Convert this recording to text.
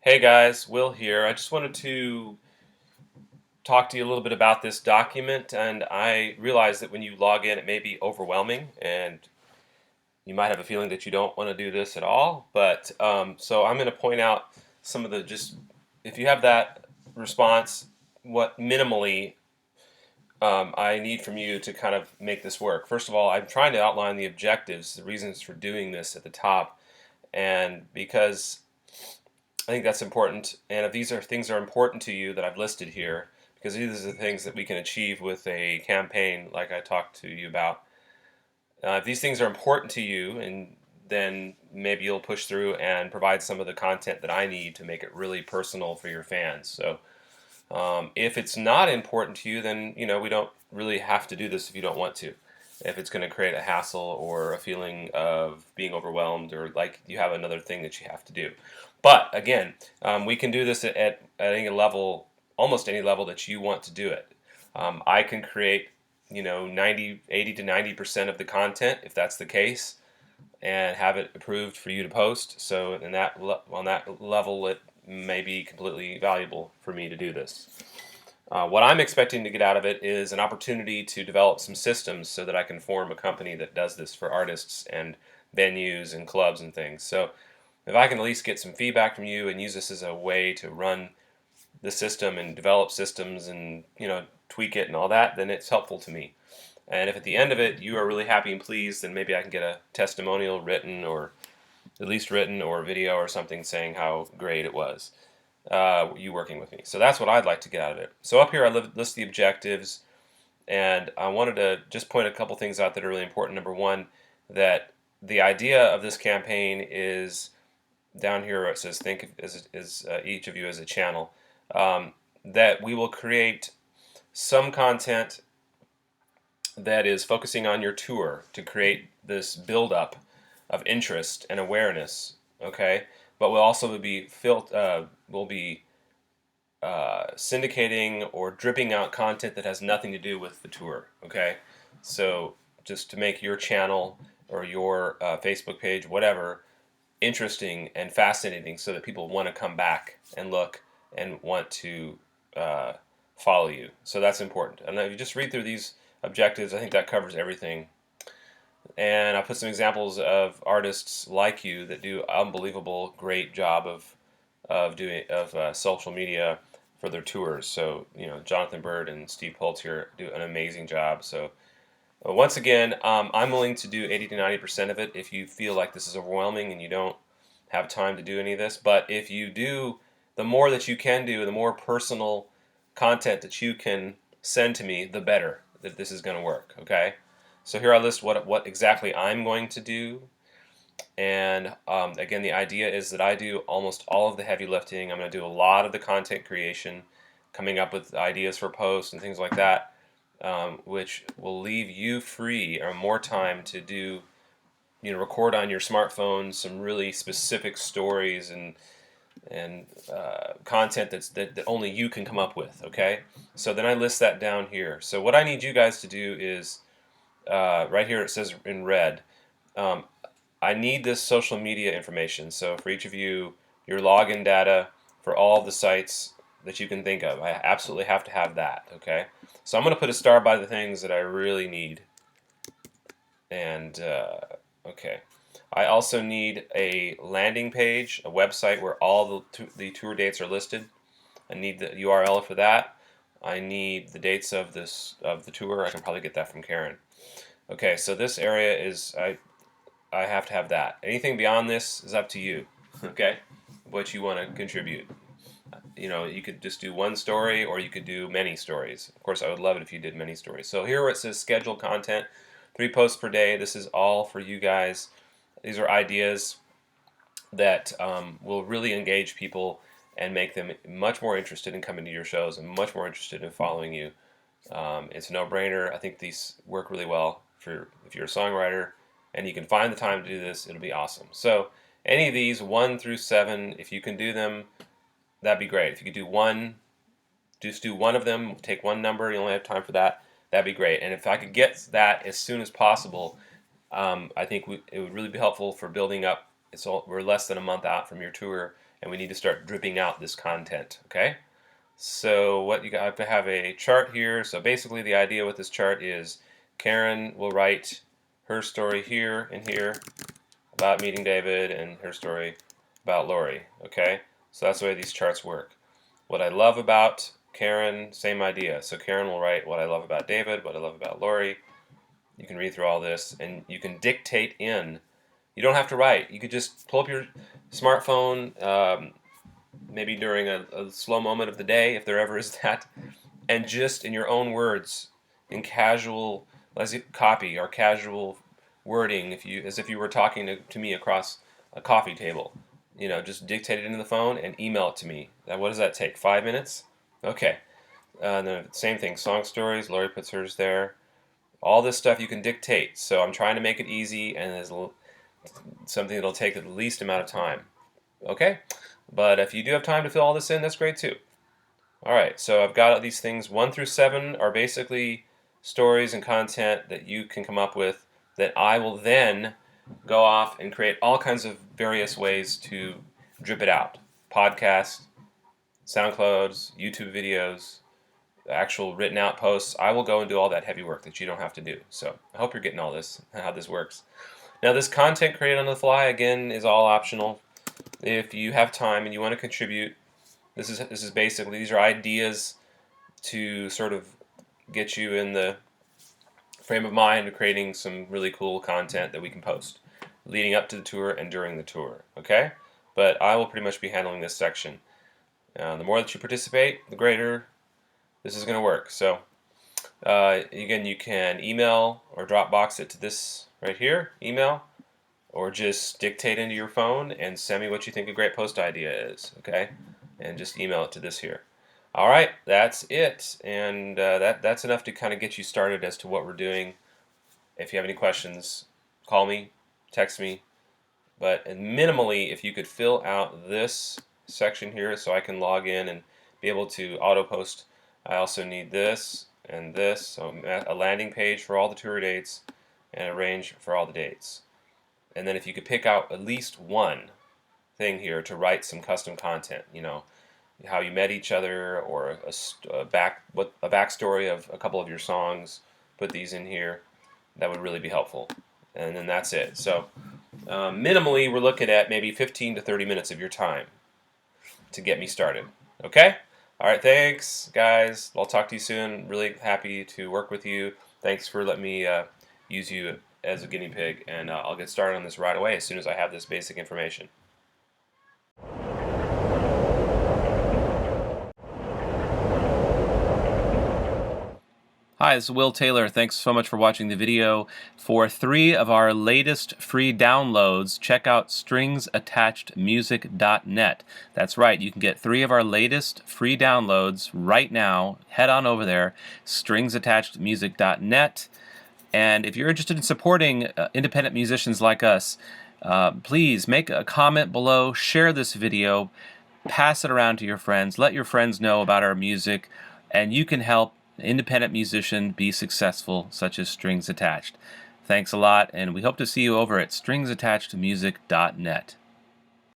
Hey guys, Will here. I just wanted to talk to you a little bit about this document, and I realize that when you log in, it may be overwhelming, and you might have a feeling that you don't want to do this at all. But so I'm going to point out some of the just if you have that response, what minimally I need from you to kind of make this work. First of all, I'm trying to outline the objectives, the reasons for doing this at the top, and because I think that's important. And if these are things that are important to you that I've listed here, because these are the things that we can achieve with a campaign like I talked to you about. If these things are important to you, and then maybe you'll push through and provide some of the content that I need to make it really personal for your fans. So if it's not important to you, then we don't really have to do this if you don't want to. If it's going to create a hassle or a feeling of being overwhelmed or like you have another thing that you have to do. But again, we can do this at any level, almost any level that you want to do it. I can create, 80 to 90% of the content if that's the case, and have it approved for you to post. So on that level, it may be completely valuable for me to do this. What I'm expecting to get out of it is an opportunity to develop some systems so that I can form a company that does this for artists and venues and clubs and things. So if I can at least get some feedback from you and use this as a way to run the system and develop systems and tweak it and all that, then it's helpful to me. And if at the end of it you are really happy and pleased, then maybe I can get a testimonial written, or at least written, or video or something saying how great it was, you working with me. So that's what I'd like to get out of it. So up here I list the objectives, and I wanted to just point a couple things out that are really important. Number one, that the idea of this campaign is down here where it says think as each of you as a channel, that we will create some content that is focusing on your tour to create this buildup of interest and awareness. Okay, but we'll be syndicating or dripping out content that has nothing to do with the tour. Okay, so just to make your channel or your Facebook page, whatever, interesting and fascinating, so that people want to come back and look and want to follow you. So that's important. And if you just read through these objectives, I think that covers everything. And I put some examples of artists like you that do unbelievable, great job of social media for their tours. So Jonathan Bird and Steve Pultz here do an amazing job. So once again, I'm willing to do 80 to 90% of it if you feel like this is overwhelming and you don't have time to do any of this. But if you do, the more that you can do, the more personal content that you can send to me, the better that this is going to work. Okay, so here I list what exactly I'm going to do. And again, the idea is that I do almost all of the heavy lifting. I'm going to do a lot of the content creation, coming up with ideas for posts and things like that, which will leave you free or more time to do, record on your smartphone some really specific stories and content that only you can come up with. Okay, so then I list that down here. So what I need you guys to do is right here it says in red. I need this social media information. So for each of you, your login data for all the sites that you can think of. I absolutely have to have that. Okay, so I'm going to put a star by the things that I really need. And okay, I also need a landing page, a website where all the tour dates are listed. I need the URL for that. I need the dates of the tour. I can probably get that from Karen. Okay, so this area is I have to have that. Anything beyond this is up to you. Okay, what you want to contribute. You could just do one story, or you could do many stories. Of course, I would love it if you did many stories. So here where it says schedule content, 3 posts per day, this is all for you guys. These are ideas that will really engage people and make them much more interested in coming to your shows and much more interested in following you. It's a no-brainer. I think these work really well for if you're a songwriter and you can find the time to do this, it'll be awesome. So any of these 1 through 7, if you can do them, that'd be great. If you could do one, just do one of them, take one number, you only have time for that, that'd be great. And if I could get that as soon as possible, I think it would really be helpful for building up. We're less than a month out from your tour, and we need to start dripping out this content. Okay, so what you got, I have to have a chart here. So basically the idea with this chart is Karen will write her story here and here about meeting David, and her story about Lori. Okay, so that's the way these charts work. What I love about Karen, same idea. So Karen will write what I love about David, what I love about Lori. You can read through all this, and you can dictate in. You don't have to write. You could just pull up your smartphone, maybe during a slow moment of the day, if there ever is that, and just in your own words, in casual, let's copy or casual wording, as if you were talking to me across a coffee table. Just dictate it into the phone and email it to me. Now, what does that take? 5 minutes? Okay. And then same thing, song stories. Lori puts hers there. All this stuff you can dictate. So I'm trying to make it easy, and there's something that'll take the least amount of time. Okay? But if you do have time to fill all this in, that's great too. All right, so I've got these things. 1 through 7 are basically stories and content that you can come up with that I will then go off and create all kinds of various ways to drip it out. Podcasts, SoundClouds, YouTube videos, actual written out posts. I will go and do all that heavy work that you don't have to do. So I hope you're getting all this, how this works. Now this content created on the fly, again, is all optional. If you have time and you want to contribute, this is basically, these are ideas to sort of get you in the frame of mind of creating some really cool content that we can post leading up to the tour and during the tour. Okay? But I will pretty much be handling this section. The more that you participate, the greater this is going to work. So again, you can email or Dropbox it to this right here, email, or just dictate into your phone and send me what you think a great post idea is. Okay? And just email it to this here. All right, that's it, and that's enough to kind of get you started as to what we're doing. If you have any questions, call me, text me. But minimally, if you could fill out this section here so I can log in and be able to auto post. I also need this and this, so a landing page for all the tour dates and a range for all the dates. And then if you could pick out at least one thing here to write some custom content, how you met each other, or a backstory of a couple of your songs, put these in here. That would really be helpful. And then that's it. So minimally, we're looking at maybe 15 to 30 minutes of your time to get me started. Okay? All right, thanks, guys. I'll talk to you soon. Really happy to work with you. Thanks for letting me use you as a guinea pig, and I'll get started on this right away as soon as I have this basic information. Hi, this is Will Taylor. Thanks so much for watching the video. For 3 of our latest free downloads, check out stringsattachedmusic.net. That's right, you can get 3 of our latest free downloads right now. Head on over there, stringsattachedmusic.net. And if you're interested in supporting independent musicians like us, please make a comment below, share this video, pass it around to your friends, let your friends know about our music, and you can help an independent musician be successful, such as Strings Attached. Thanks a lot, and we hope to see you over at stringsattachedmusic.net.